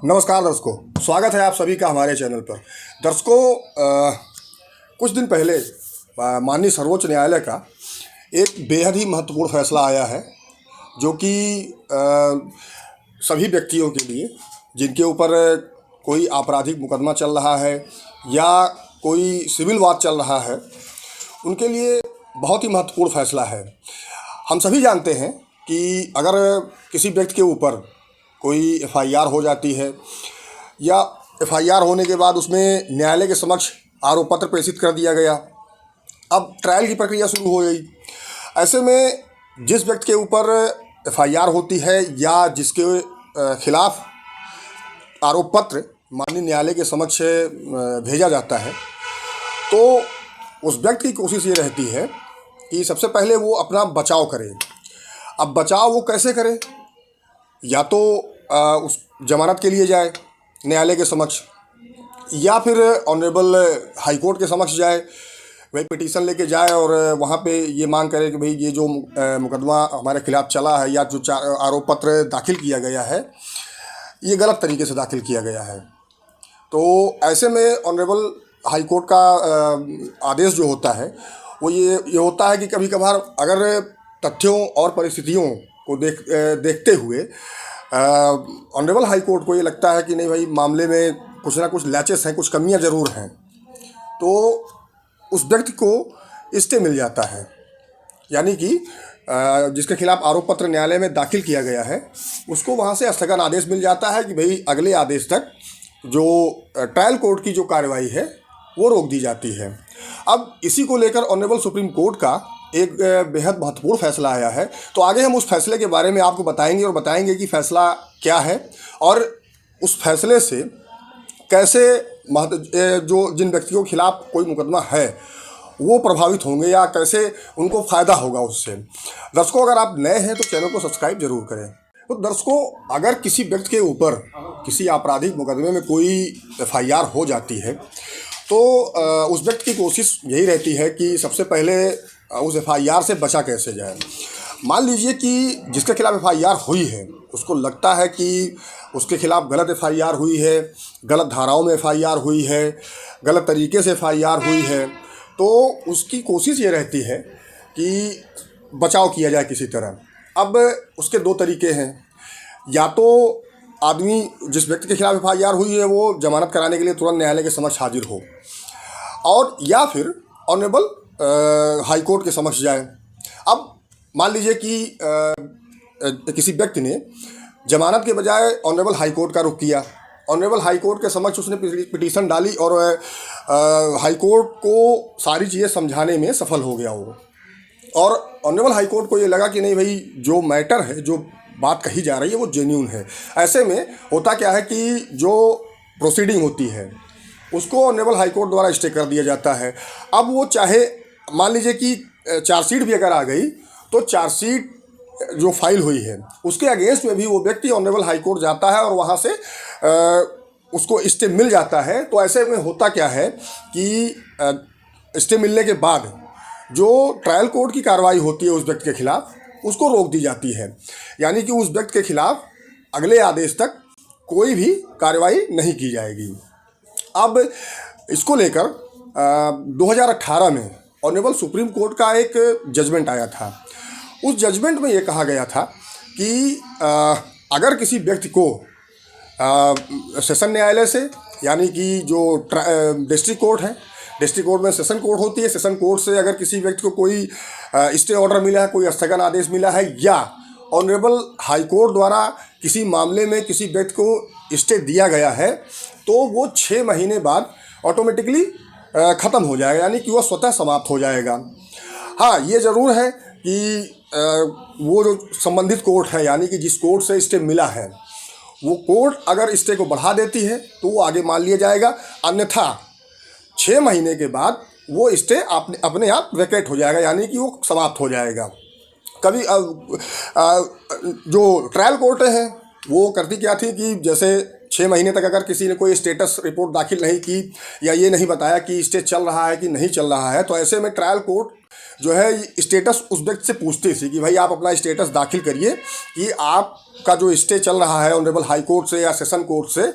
नमस्कार दर्शकों, स्वागत है आप सभी का हमारे चैनल पर। दर्शकों, कुछ दिन पहले माननीय सर्वोच्च न्यायालय का एक बेहद ही महत्वपूर्ण फैसला आया है, जो कि सभी व्यक्तियों के लिए जिनके ऊपर कोई आपराधिक मुकदमा चल रहा है या कोई सिविल वाद चल रहा है, उनके लिए बहुत ही महत्वपूर्ण फैसला है। हम सभी जानते हैं कि अगर किसी व्यक्ति के ऊपर कोई एफआईआर हो जाती है या एफआईआर होने के बाद उसमें न्यायालय के समक्ष आरोप पत्र प्रेषित कर दिया गया, अब ट्रायल की प्रक्रिया शुरू हो गई। ऐसे में जिस व्यक्ति के ऊपर एफआईआर होती है या जिसके खिलाफ आरोप पत्र माननीय न्यायालय के समक्ष भेजा जाता है, तो उस व्यक्ति की कोशिश ये रहती है कि सबसे पहले वो अपना बचाव करे। अब बचाव वो कैसे करे? या तो उस जमानत के लिए जाए न्यायालय के समक्ष, या फिर ऑनरेबल हाई कोर्ट के समक्ष जाए, वही पिटीशन लेके जाए और वहाँ पे ये मांग करे कि भाई ये जो मुकदमा हमारे खिलाफ चला है या जो आरोप पत्र दाखिल किया गया है, ये गलत तरीके से दाखिल किया गया है। तो ऐसे में ऑनरेबल हाई कोर्ट का आदेश जो होता है वो ये होता है कि कभी कभार अगर तथ्यों और परिस्थितियों को देखते हुए ऑनरेबल हाई कोर्ट को ये लगता है कि नहीं भाई, मामले में कुछ ना कुछ लैचेस हैं, कुछ कमियां ज़रूर हैं, तो उस व्यक्ति को स्टे मिल जाता है। यानी कि जिसके खिलाफ आरोप पत्र न्यायालय में दाखिल किया गया है, उसको वहाँ से स्थगन आदेश मिल जाता है कि भाई अगले आदेश तक जो ट्रायल कोर्ट की जो कार्रवाई है वो रोक दी जाती है। अब इसी को लेकर ऑनरेबल सुप्रीम कोर्ट का एक बेहद महत्वपूर्ण फैसला आया है। तो आगे हम उस फैसले के बारे में आपको बताएंगे और बताएंगे कि फ़ैसला क्या है और उस फैसले से कैसे जो जिन व्यक्तियों के खिलाफ कोई मुकदमा है वो प्रभावित होंगे या कैसे उनको फ़ायदा होगा उससे। दर्शकों, अगर आप नए हैं तो चैनल को सब्सक्राइब जरूर करें। तो दर्शकों, अगर किसी व्यक्ति के ऊपर किसी आपराधिक मुकदमे में कोई एफआईआर हो जाती है, तो उस व्यक्ति की कोशिश यही रहती है कि सबसे पहले उस एफआईआर से बचा कैसे जाए। मान लीजिए कि जिसके खिलाफ एफआईआर हुई है उसको लगता है कि उसके खिलाफ गलत एफआईआर हुई है, गलत धाराओं में एफआईआर हुई है, गलत तरीके से एफआईआर हुई है, तो उसकी कोशिश ये रहती है कि बचाव किया जाए किसी तरह। अब उसके दो तरीके हैं। या तो आदमी जिस व्यक्ति के खिलाफ एफआईआर हुई है वो जमानत कराने के लिए तुरंत न्यायालय के समक्ष हाजिर हो, और या फिर ऑनरेबल हाई कोर्ट के समक्ष जाए। अब मान लीजिए कि किसी व्यक्ति ने जमानत के बजाय ऑनरेबल हाई कोर्ट का रुख किया, ऑनरेबल हाई कोर्ट के समक्ष उसने पिटीशन डाली और हाई कोर्ट को सारी चीज़ें समझाने में सफल हो गया वो, और ऑनरेबल हाई कोर्ट को ये लगा कि नहीं भाई, जो मैटर है, जो बात कही जा रही है वो जेन्यून है। ऐसे में होता क्या है कि जो प्रोसीडिंग होती है उसको ऑनरेबल हाई कोर्ट द्वारा स्टे कर दिया जाता है। अब वो चाहे मान लीजिए कि चार्जशीट भी अगर आ गई, तो चार्जशीट जो फाइल हुई है उसके अगेंस्ट में भी वो व्यक्ति ऑनरेबल हाई कोर्ट जाता है और वहाँ से उसको स्टे मिल जाता है। तो ऐसे में होता क्या है कि स्टे मिलने के बाद जो ट्रायल कोर्ट की कार्रवाई होती है उस व्यक्ति के खिलाफ, उसको रोक दी जाती है। यानी कि उस व्यक्ति के खिलाफ अगले आदेश तक कोई भी कार्रवाई नहीं की जाएगी। अब इसको लेकर 2018 में ऑनरेबल सुप्रीम कोर्ट का एक जजमेंट आया था। उस जजमेंट में ये कहा गया था कि अगर किसी व्यक्ति को सेशन न्यायालय से, यानी कि जो डिस्ट्रिक्ट कोर्ट है, डिस्ट्रिक्ट कोर्ट में सेशन कोर्ट होती है, सेशन कोर्ट से अगर किसी व्यक्ति को कोई स्टे ऑर्डर मिला है, कोई स्थगन आदेश मिला है, या ऑनरेबल हाई कोर्ट द्वारा किसी मामले में किसी व्यक्ति को स्टे दिया गया है, तो वो 6 महीने बाद ऑटोमेटिकली ख़त्म हो जाएगा, यानी कि वह स्वतः समाप्त हो जाएगा। हाँ, ये ज़रूर है कि वो जो संबंधित कोर्ट है, यानी कि जिस कोर्ट से स्टे मिला है, वो कोर्ट अगर स्टे को बढ़ा देती है तो वो आगे मान लिया जाएगा, अन्यथा 6 महीने के बाद वो स्टे अपने आप वैकेट हो जाएगा, यानी कि वो समाप्त हो जाएगा। कभी जो ट्रायल कोर्टें हैं वो करती क्या थी कि जैसे 6 महीने तक अगर किसी ने कोई स्टेटस रिपोर्ट दाखिल नहीं की या ये नहीं बताया कि स्टे चल रहा है कि नहीं चल रहा है, तो ऐसे में ट्रायल कोर्ट जो है स्टेटस उस व्यक्ति से पूछती थी कि भाई आप अपना स्टेटस दाखिल करिए कि आपका जो स्टे चल रहा है ऑनरेबल हाई कोर्ट से या सेशन कोर्ट से,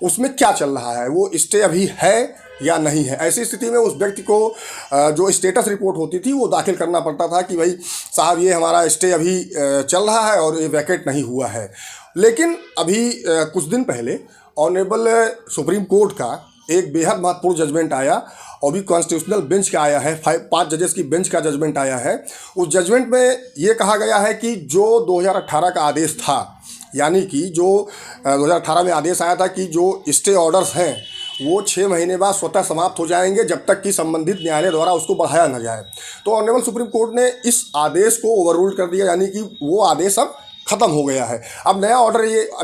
उसमें क्या चल रहा है, वो स्टे अभी है या नहीं है। ऐसी स्थिति में उस व्यक्ति को जो स्टेटस रिपोर्ट होती थी वो दाखिल करना पड़ता था कि भाई साहब ये हमारा स्टे अभी चल रहा है और ये वैकेट नहीं हुआ है। लेकिन अभी कुछ दिन पहले ऑनरेबल सुप्रीम कोर्ट का एक बेहद महत्वपूर्ण जजमेंट आया, और भी कॉन्स्टिट्यूशनल बेंच का आया है, 5 जजेस की बेंच का जजमेंट आया है। उस जजमेंट में ये कहा गया है कि जो 2018 का आदेश था, यानी कि जो 2018 में आदेश आया था कि जो स्टे ऑर्डर्स हैं वो 6 महीने बाद स्वतः समाप्त हो जाएंगे जब तक कि संबंधित न्यायालय द्वारा उसको बढ़ाया न जाए। तो ऑनरेबल सुप्रीम कोर्ट ने इस आदेश को ओवररूल कर दिया, यानी कि वो आदेश अब ख़त्म हो गया है। अब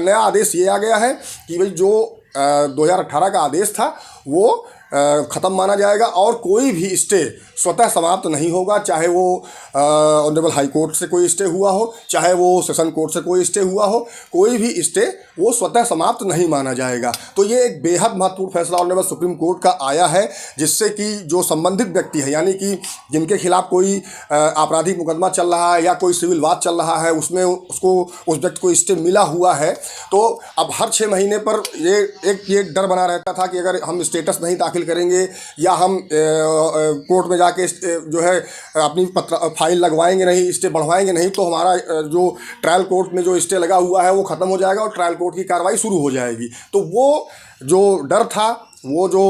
नया आदेश ये आ गया है कि भाई जो 2018 का आदेश था वो ख़त्म माना जाएगा और कोई भी स्टे स्वतः समाप्त नहीं होगा, चाहे वो ऑनरेबल हाई कोर्ट से कोई स्टे हुआ हो, चाहे वो सेशन कोर्ट से कोई स्टे हुआ हो, कोई भी स्टे वो स्वतः समाप्त नहीं माना जाएगा। तो ये एक बेहद महत्वपूर्ण फैसला ऑनरेबल सुप्रीम कोर्ट का आया है, जिससे कि जो संबंधित व्यक्ति है, यानी कि जिनके खिलाफ कोई आपराधिक मुकदमा चल रहा है या कोई सिविल वाद चल रहा है, उसमें उसको उस व्यक्ति को स्टे मिला हुआ है, तो अब हर 6 महीने पर ये डर बना रहता था कि अगर हम स्टेटस नहीं दाखिल करेंगे या हम कोर्ट में जाके जो है अपनी फाइल लगवाएंगे नहीं, स्टे बढ़वाएंगे नहीं, तो हमारा जो ट्रायल कोर्ट में जो स्टे लगा हुआ है वो ख़त्म हो जाएगा और ट्रायल कोर्ट की कार्रवाई शुरू हो जाएगी। तो वो जो डर था, वो जो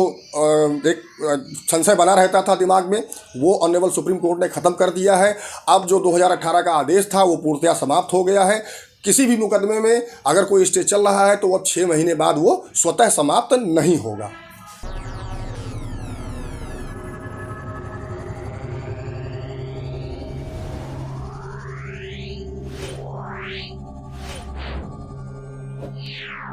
एक संशय बना रहता था दिमाग में, वो ऑनरेबल सुप्रीम कोर्ट ने ख़त्म कर दिया है। अब जो 2018 का आदेश था वो पूर्णतया समाप्त हो गया है। किसी भी मुकदमे में अगर कोई स्टे चल रहा है तो वो 6 महीने बाद वो स्वतः समाप्त नहीं होगा। Yeah.